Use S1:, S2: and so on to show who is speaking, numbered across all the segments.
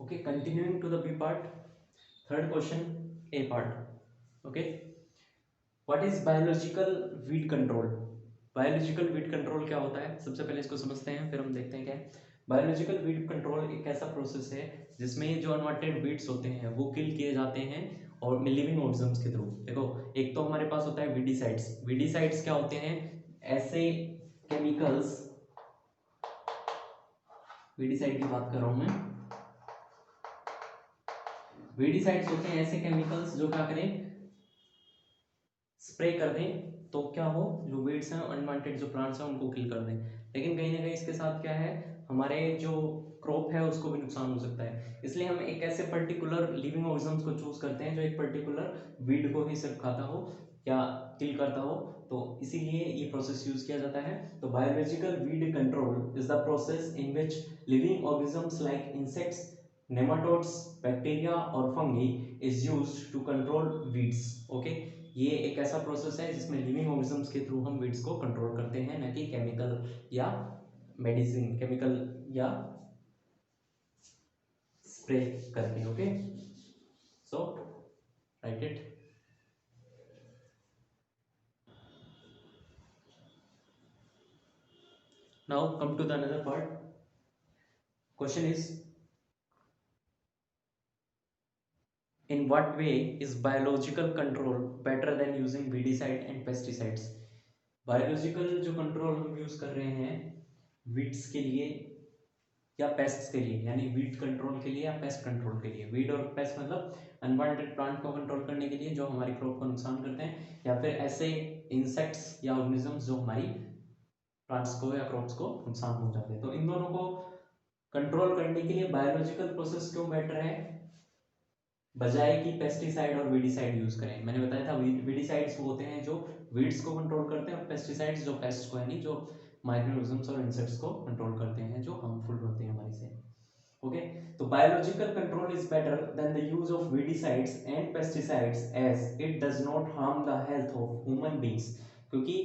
S1: Okay, continuing to the B part, third question, A part. Okay, what is biological weed control? Biological weed control क्या होता है, सबसे पहले इसको समझते हैं, फिर हम देखते हैं क्या है। बायोलॉजिकल वीड कंट्रोल एक ऐसा प्रोसेस है जिसमें जो अनवांटेड वीड्स होते हैं वो किल किए जाते हैं और लिविंग ऑर्गेनिज्म्स के थ्रू। देखो, एक तो हमारे पास होता है वीडिसाइड्स। वीडिसाइड्स क्या होते हैं? ऐसे केमिकल्स, वीडिसाइड की बात कर रहा हूं मैं। वीडिसाइड्स होते हैं ऐसे केमिकल्स जो क्या करें, स्प्रे कर दें तो क्या हो, जो वीड्स हैं, अनवांटेड जो प्लांट्स हैं उनको किल कर दें। लेकिन कहीं ना कहीं इसके साथ क्या है, हमारे जो क्रॉप है उसको भी नुकसान हो सकता है। इसलिए हम एक ऐसे पर्टिकुलर लिविंग ऑर्गेनिज्म को चूज करते हैं जो एक पर्टिकुलर वीड को ही सिर्फ खाता हो या किल करता हो, तो इसीलिए ये प्रोसेस यूज किया जाता है। तो biological weed control is the process in which living organisms like insects, nematodes, bacteria और fungi is used to control weeds. Okay, ये एक ऐसा प्रोसेस है जिसमें लिविंग ऑर्गेनिजम्स के थ्रू हम वीड्स को कंट्रोल करते हैं, न कि केमिकल या मेडिसिन, केमिकल या स्प्रे करके। Okay, so write it. Now come to the another part. Question is, in what way is biological control better than using weedicide and pesticides? Biological जो control हम use कर रहे हैं weeds के लिए या पेस्ट्स के लिए, यानी वीड कंट्रोल के लिए या पेस्ट कंट्रोल के लिए। वीड और पेस्ट मतलब अनवांटेड प्लांट को कंट्रोल करने के लिए जो हमारी क्रॉप को नुकसान करते हैं, या फिर ऐसे इंसेक्ट्स या ऑर्गेनिजम्स जो हमारी प्लांट्स को या क्रॉप्स को नुकसान पहुंचाते हैं। तो इन दोनों को कंट्रोल करने के लिए बायोलॉजिकल प्रोसेस क्यों बेटर है बजाय कि पेस्टिसाइड और वीडिसाइड यूज करें। मैंने बताया था वीडिसाइड्स वो होते हैं जो वीड्स को कंट्रोल करते हैं, और पेस्टिसाइड्स जो पेस्ट को, यानी जो माइक्रो ऑर्गेनिजम्स और इंसेक्ट्स को कंट्रोल करते हैं जो हार्मफुल होते हैं हमारे से। ओके, तो biological control is better than the use of weedicides and pesticides as it does not harm the health of human beings. क्योंकि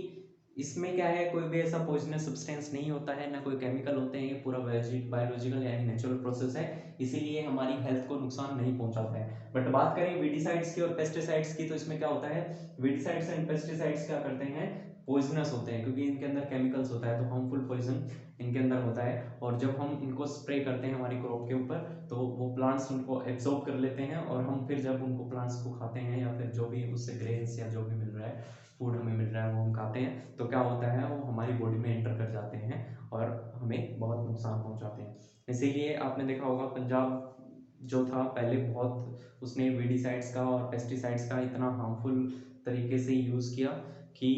S1: इसमें क्या है, कोई भी ऐसा पॉइजनस सब्सटेंस नहीं होता है, ना कोई केमिकल होते हैं, ये पूरा बायोलॉजिकल यानी नेचुरल प्रोसेस है, इसीलिए हमारी हेल्थ को नुकसान नहीं पहुंचाता है। बट बात करें वीडिसाइड्स की और पेस्टिसाइड्स की, तो इसमें क्या होता है, वीडिसाइड्स एंड पेस्टिसाइड्स क्या करते हैं, पॉइजनस होते हैं, क्योंकि इनके अंदर केमिकल्स होता है, तो हार्मफुल पॉइजन इनके अंदर होता है। और जब हम इनको स्प्रे करते हैं हमारी क्रॉप के ऊपर, तो वो प्लांट्स उनको एब्जॉर्ब कर लेते हैं, और हम फिर जब उनको प्लांट्स को खाते हैं या फिर जो भी उससे ग्रेन्स या जो भी मिल रहा है, फूड हमें मिल रहा है वो हम खाते हैं, तो क्या होता है, वो हमारी बॉडी में एंटर कर जाते हैं और हमें बहुत नुकसान पहुंचाते हैं। इसीलिए आपने देखा होगा पंजाब जो था पहले, बहुत उसने वीडिसाइड्स का और पेस्टिसाइड्स का इतना हार्मफुल तरीके से यूज़ किया कि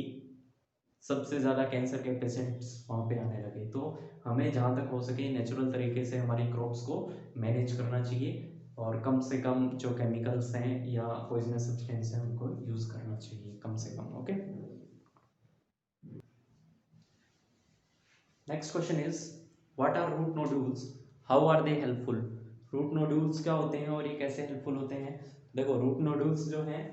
S1: सबसे ज़्यादा कैंसर के पेशेंट्स वहाँ पे आने लगे। तो हमें जहाँ तक हो सके नेचुरल तरीके से हमारी क्रॉप्स को मैनेज करना चाहिए, और कम से कम जो केमिकल्स हैं या पॉइजनस सब्सटेंस हैं उनको यूज़ करना चाहिए कम से कम। Okay, next question is, what are root nodules, how are they helpful? Root nodules क्या होते हैं और ये कैसे हेल्पफुल होते हैं? देखो, रूट नोड्यूल्स जो हैं,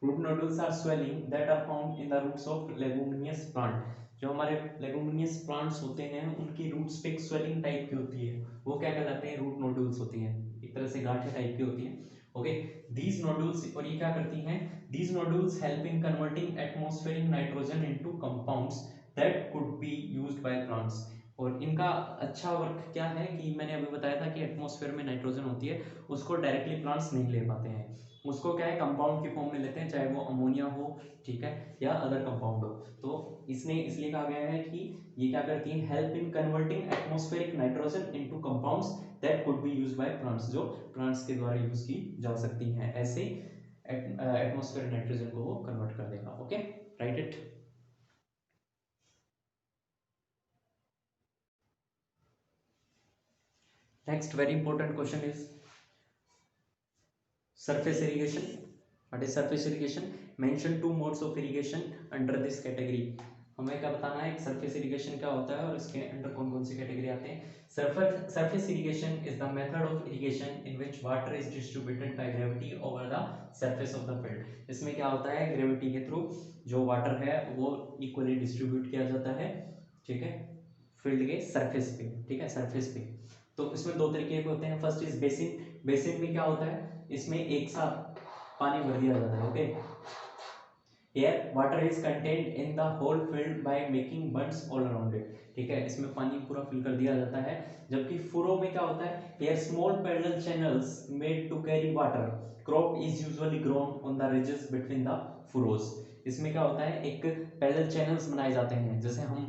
S1: root nodules are swelling that are found in the roots of leguminous plant. जो हमारे लेगुमिनियस प्लांट्स होते हैं उनकी रूट्स पे एक स्वेलिंग टाइप की होती है, वो क्या कहलाते हैं, रूट नोड्यूल्स होती हैं, एक तरह से गांठें टाइप की होती हैं। ओके, दीज नोड्यूल्स, और ये क्या करती हैं, these nodules help in converting atmospheric nitrogen into compounds that could be used by plants. और इनका अच्छा वर्क क्या है कि मैंने अभी बताया था कि एटमॉस्फेयर में नाइट्रोजन होती है, उसको डायरेक्टली प्लांट्स नहीं ले पाते हैं, उसको क्या है, कंपाउंड की फॉर्म में लेते हैं, चाहे वो अमोनिया हो, ठीक है, या अदर कंपाउंड हो। तो इसने इसलिए कहा गया है कि ये क्या करती है, help in converting atmospheric nitrogen into compounds that could be used by plants, जो प्लांट्स के द्वारा यूज की जा सकती हैं, ऐसे एटमॉस्फेरिक नाइट्रोजन को वो कन्वर्ट कर देगा। Okay, right it. Next very important question is surface irrigation. What is surface irrigation? Mention two modes of irrigation under this category. हमें क्या बताना है, सरफेस इरिगेशन क्या होता है और इसके अंडर कौन कौन सी कैटेगरी आते हैं। Surface irrigation is the method of irrigation in which water is distributed by gravity over the surface of the field. इसमें क्या होता है, ग्रेविटी के थ्रू जो वाटर है वो इक्वली डिस्ट्रीब्यूट किया जाता है, ठीक है, फील्ड के सरफेस पे, ठीक है, सरफेस पे। तो इसमें दो तरीके के होते हैं। First is basin. बेसिन में क्या होता है, इसमें एक साथ पानी भर दिया जाता है। Okay, air water is contained in the whole field by making bunds all around it. ठीक है, इसमें पानी पूरा फिल कर दिया जाता है। जबकि फुरो में क्या होता है, are small parallel channels made to carry water, crop is usually grown on the ridges between the furrows. इसमें क्या होता है, एक पैरेलल चैनल्स बनाए जाते हैं, जैसे हम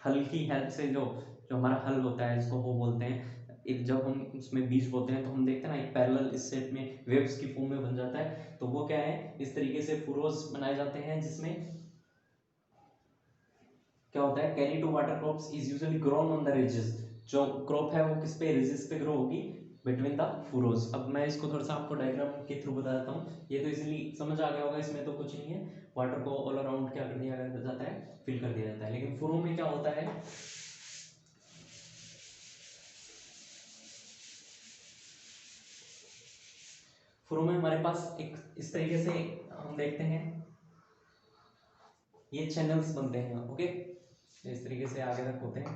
S1: हल की हेल्प से जो जो हमारा हल होता है जिसको वो बोलते हैं, एक जब हम उसमें बीज बोते हैं तो हम देखते हैं ना एक पैरेलल इस शेप में वेव्स की फॉर्म में बन जाता है। तो वो क्या है, इस तरीके से फुरोज बनाए जाते हैं जिसमें क्या होता है, carry to water crops is usually grown on the ridges. जो क्रॉप है वो किस पे, रिजेस पे ग्रो होगी बिटवीन द फुरोज। अब मैं इसको थोड़ा सा आपको डायग्राम के थ्रू बता देता हूँ, ये तो इजीली समझ आ गया होगा, इसमें तो कुछ नहीं है। वाटर को ऑल अराउंड क्या कर दिया जाता है, फिल कर दिया जाता है। लेकिन फुरो में क्या होता है, फुरो में हमारे पास एक इस तरीके से हम देखते हैं, ये चैनल्स बनते हैं। ओके, इस तरीके से आगे तक होते हैं,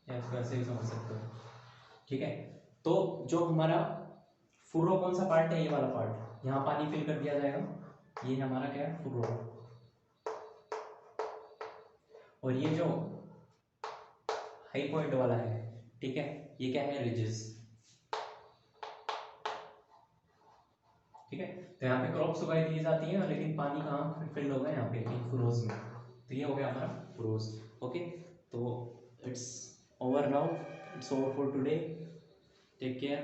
S1: या इसको ऐसे भी समझ सकते हो। ठीक है, तो जो हमारा फुरो कौन सा पार्ट है, ये वाला पार्ट, यहाँ पानी फिल कर दिया जाएगा, ये हमारा क्या है, फुरो। और ये जो हाई पॉइंट वाला है, ठीक है, ये क्या है, रिजेस। ठीक है, तो यहाँ पे क्रॉप्स उगाई दी जाती है, लेकिन पानी कहाँ फिल होगा, यहाँ पे इन फुरोज में। तो ये हो गया हमारा फुरोज। ओके, तो it's over now, it's over for today, take care.